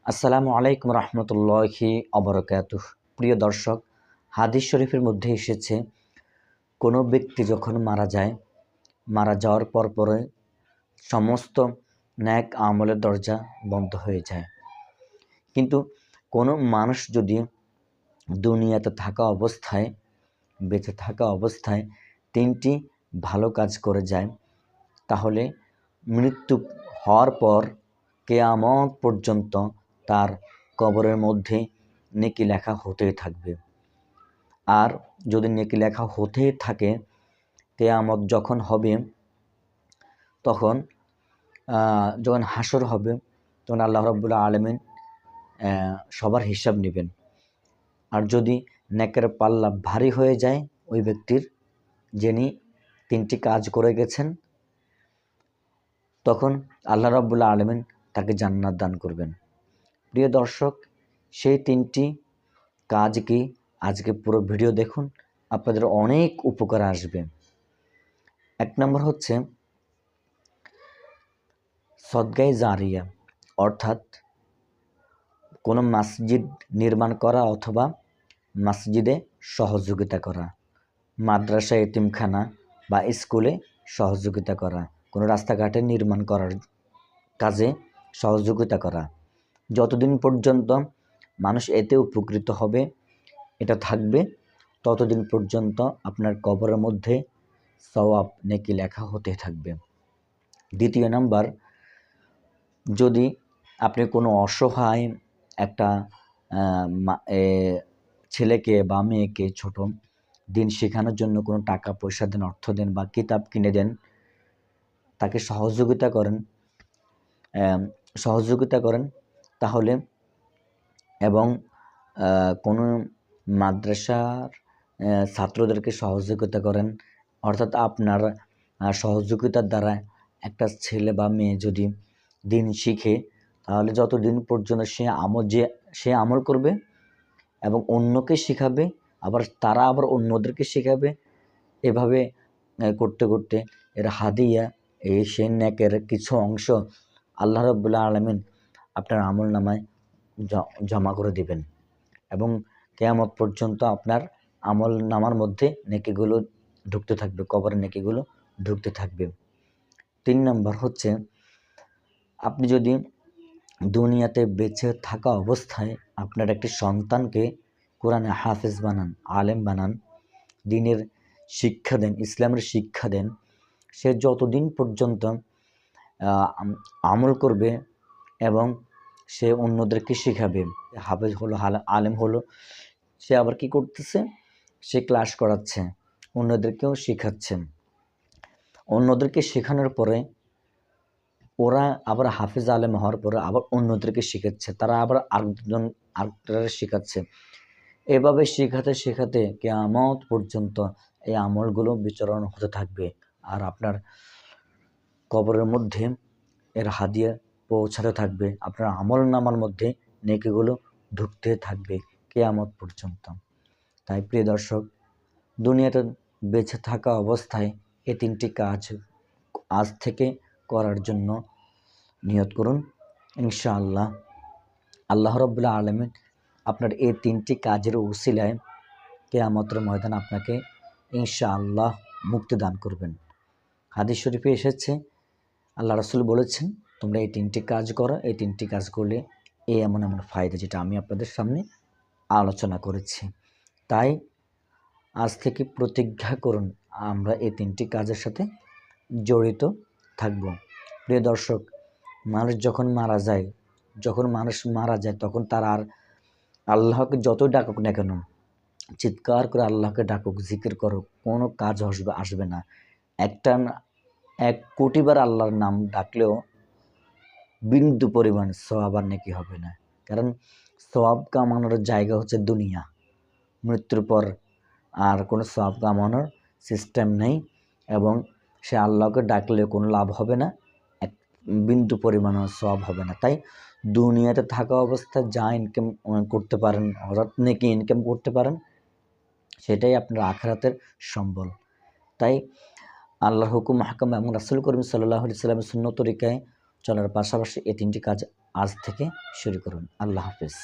আসসালামু আলাইকুম রহমতুল্লাহি অবরকাতুহ। প্রিয় দর্শক, হাদিস শরীফের মধ্যে এসেছে কোনো ব্যক্তি যখন মারা যাওয়ার পরে সমস্ত ন্যাক আমলের দরজা বন্ধ হয়ে যায়। কিন্তু কোনো মানুষ যদি দুনিয়াতে বেঁচে থাকা অবস্থায় 3টি ভালো কাজ করে যায়, তাহলে মৃত্যু হওয়ার পর কিয়ামত পর্যন্ত তার কবরের মধ্যে নেকি লেখা হতেই থাকবে। আর যদি নেকি লেখা হতে থাকে, কিয়ামত যখন হবে, তখন যখন হাসর হবে, তখন আল্লাহ রাব্বুল আলামিন সবার হিসাব নেবেন। আর যদি নেকের পাল্লা ভারী হয়ে যায় ওই ব্যক্তির, যিনি 3টি কাজ করে গেছেন, তখন আল্লাহ রাব্বুল আলামিন তাকে জান্নাত দান করবেন। প্রিয় দর্শক, সেই 3টি কাজ কি? আজকে পুরো ভিডিও দেখুন, আপনাদের অনেক উপকার আসবে। 1 নম্বর হচ্ছে সদকায়ে জারিয়া, অর্থাৎ কোনো মসজিদ নির্মাণ করা অথবা মসজিদে সহযোগিতা করা, মাদ্রাসা, এতিমখানা বা স্কুলে সহযোগিতা করা, কোনো রাস্তাঘাটে নির্মাণ করার কাজে সহযোগিতা করা। যতদিন পর্যন্ত মানুষ এতে উপকৃত হবে, এটা থাকবে, ততদিন পর্যন্ত আপনার কবরের মধ্যে সওয়াব নেকি লেখা হতে থাকবে। 2 নাম্বার, যদি আপনি কোনো অসহায় একটা ছেলেকে বা মেয়েকে ছোট দিন শেখানোর জন্য কোনো টাকা পয়সা দেন, অর্থ দেন বা কিতাব কিনে দেন, তাকে সহযোগিতা করেন তাহলে, এবং কোনো মাদ্রাসার ছাত্রদেরকে সহযোগিতা করেন, অর্থাৎ আপনার সহযোগিতার দ্বারা একটা ছেলে বা মেয়ে যদি দিন শিখে, তাহলে যতদিন পর্যন্ত সে আমল করবে এবং অন্যকে শেখাবে, তারা আবার অন্যদেরকে শেখাবে, এভাবে করতে করতে এর হাদিয়া, সে নেকের কিছু অংশ আল্লাহ রাব্বুল আলামিন আপনার আমল নামায় জমা করে দিবেন, এবং কিয়ামত পর্যন্ত আপনার আমল নামার মধ্যে নেকিগুলো ঢুকতে থাকবে, কবরের নেকিগুলো ঢুকতে থাকবে। 3 নম্বর হচ্ছে, আপনি যদি দুনিয়াতে বেঁচে থাকা অবস্থায় আপনার একটি সন্তানকে কোরআনে হাফেজ বানান, আলেম বানান, দ্বীনের শিক্ষা দেন, ইসলামের শিক্ষা দেন, সে যতদিন পর্যন্ত আমল করবে এবং সে অন্যদেরকে শেখাবে, হাফেজ হলো, আলেম হলো, সে আবার কি করতেছে? সে ক্লাস করাচ্ছে, অন্যদেরকেও শেখাচ্ছে। অন্যদেরকে শেখানোর পরে ওরা আবার হাফেজ আলেম হওয়ার পরে আবার অন্যদেরকে শেখাচ্ছে, তারা আবার আরেকটা শেখাচ্ছে। এভাবে শেখাতে শেখাতে কিয়ামত পর্যন্ত এই আমলগুলো বিচরণ হতে থাকবে, আর আপনার কবরের মধ্যে এর হাদিয়া পৌঁছাতে থাকবে, আপনার আমল নামার মধ্যে নেকিগুলো ঢুকতে থাকবে কিয়ামত পর্যন্ত। তাই প্রিয় দর্শক, দুনিয়াতে বেঁচে থাকা অবস্থায় এই 3টি কাজ আজ থেকে করার জন্য নিয়ত করুন। ইনশাআল্লাহ আল্লাহ রাব্বুল আলামিন আপনার এই 3টি কাজের উসিলায় কিয়ামতের ময়দানে আপনাকে ইনশাআল্লাহ মুক্তি দান করবেন। হাদিস শরীফে এসেছে, আল্লাহ রাসূল বলেছেন, তোমরা এই 3টি কাজ করো, এই 3টি কাজ করলে এমন ফায়দা, যেটা আমি আপনাদের সামনে আলোচনা করেছি। তাই আজ থেকে প্রতিজ্ঞা করুন, আমরা এই 3টি কাজের সাথে জড়িত থাকব। প্রিয় দর্শক, মানুষ যখন মারা যায় তখন তার আর আল্লাহকে যতই ডাকুক না কেন, চিৎকার করে আল্লাহকে ডাকুক, জিকির করো, কোনো কাজ আসবে না। 1 কোটি বার আল্লাহর নাম ডাকলেও বিন্দু পরিমাণ সওয়াব আর নেকি হবে না। কারণ সওয়াব কামানোর জায়গা হচ্ছে দুনিয়া, মৃত্যুর পর আর কোনো সওয়াব কামানোর সিস্টেম নেই, এবং সে আল্লাহকে ডাকলে কোনো লাভ হবে না, এক বিন্দু পরিমাণও সওয়াব হবে না। তাই দুনিয়াতে থাকা অবস্থায় যা ইনকাম করতে পারেন, অর্থাৎ নেকি ইনকাম করতে পারেন, সেটাই আপনার আখিরাতের সম্বল। তাই আল্লাহর হুকুম, হাকাম এবং রাসূল করিম সাল্লাল্লাহু আলাইহি ওয়াসাল্লামের সুন্নত তরিকায় চলার পাশাপাশি এই 3টি কাজ আজ থেকে শুরু করুন। আল্লাহ হাফেজ।